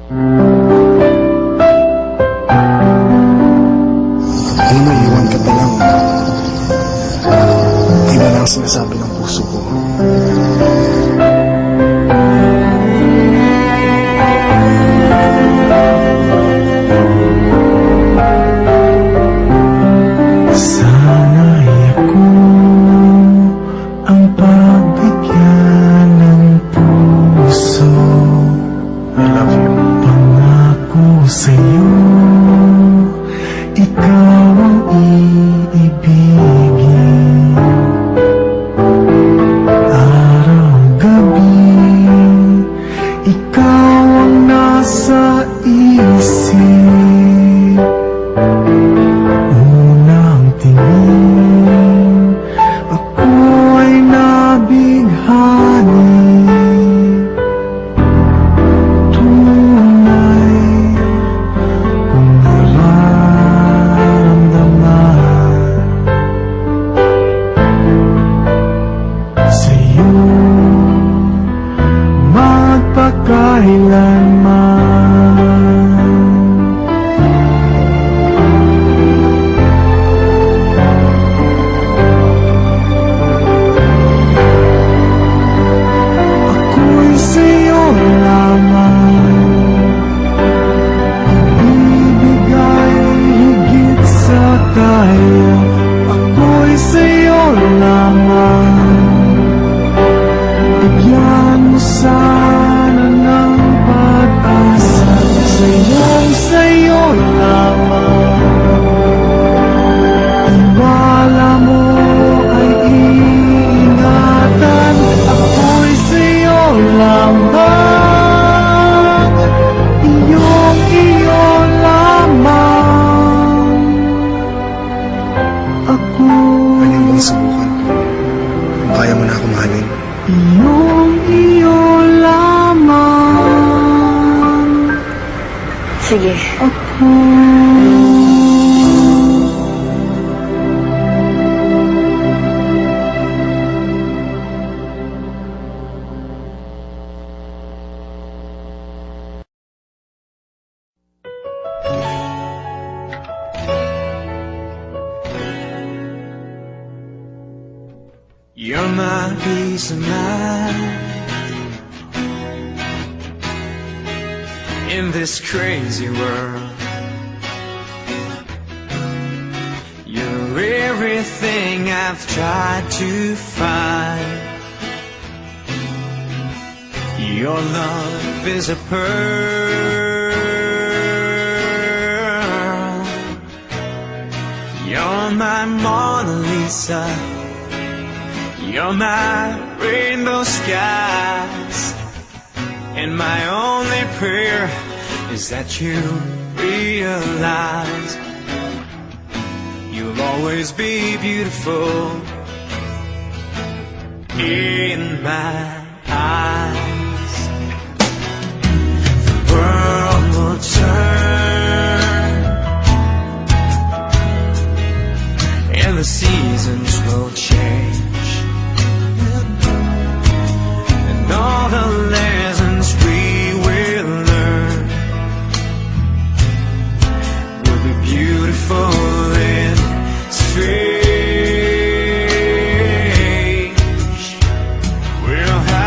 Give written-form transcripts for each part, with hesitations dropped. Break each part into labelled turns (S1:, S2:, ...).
S1: Alam mo, iwan ka pa lang. Iba na ang sinasabi ng puso ko.
S2: Sana'y ako ang pagbigyan ng puso.
S1: I love you.
S2: Pangako sa'yo, ikaw ang iibigin. Araw-gabi, ikaw ang nasa isip. Unang tingin, ako ay nabighani. Tunay kong nararamdaman sa'yo magpakailanman. Ako'y sa'yo lamang, ibigay higit sa kaya. Ako'y sa'yo lamang, bigyan mo sana ng pag-asa. Sa'yo lamang, tiwala mo ay iingatan. Ako'y sa'yo lamang, iyo lamang. Ako
S1: Pwede mong subukan. Kung kaya mo na ako mahalin.
S2: iyo lamang.
S3: Sige.
S2: Ako
S4: You're my peace of mind in this crazy world. You're everything I've tried to find. Your love is a pearl. You're my Mona Lisa. You're my rainbow skies, and my only prayer is that you realize you'll always be beautiful in my eyes. The world will turn and the seasons will change. All the lessons we will learn will be beautiful and strange. We'll have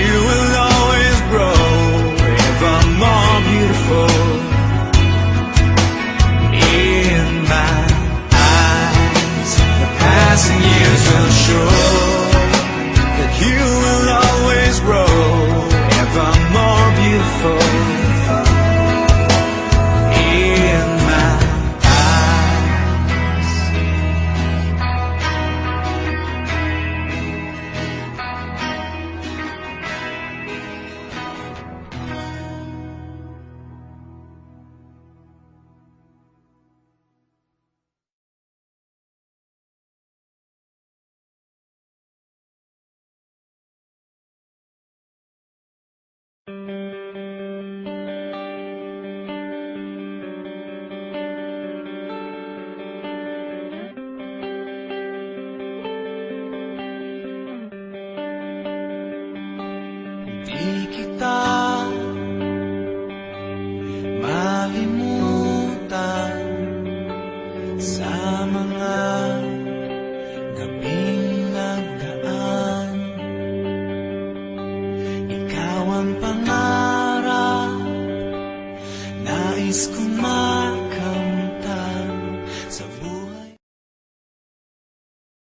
S4: you will always grow ever more beautiful in my eyes. The passing years will show that you will always grow ever more beautiful in my eyes. Di kita malimutan sa mga gabing nagdaan. Ikaw ang pangarap, nais kong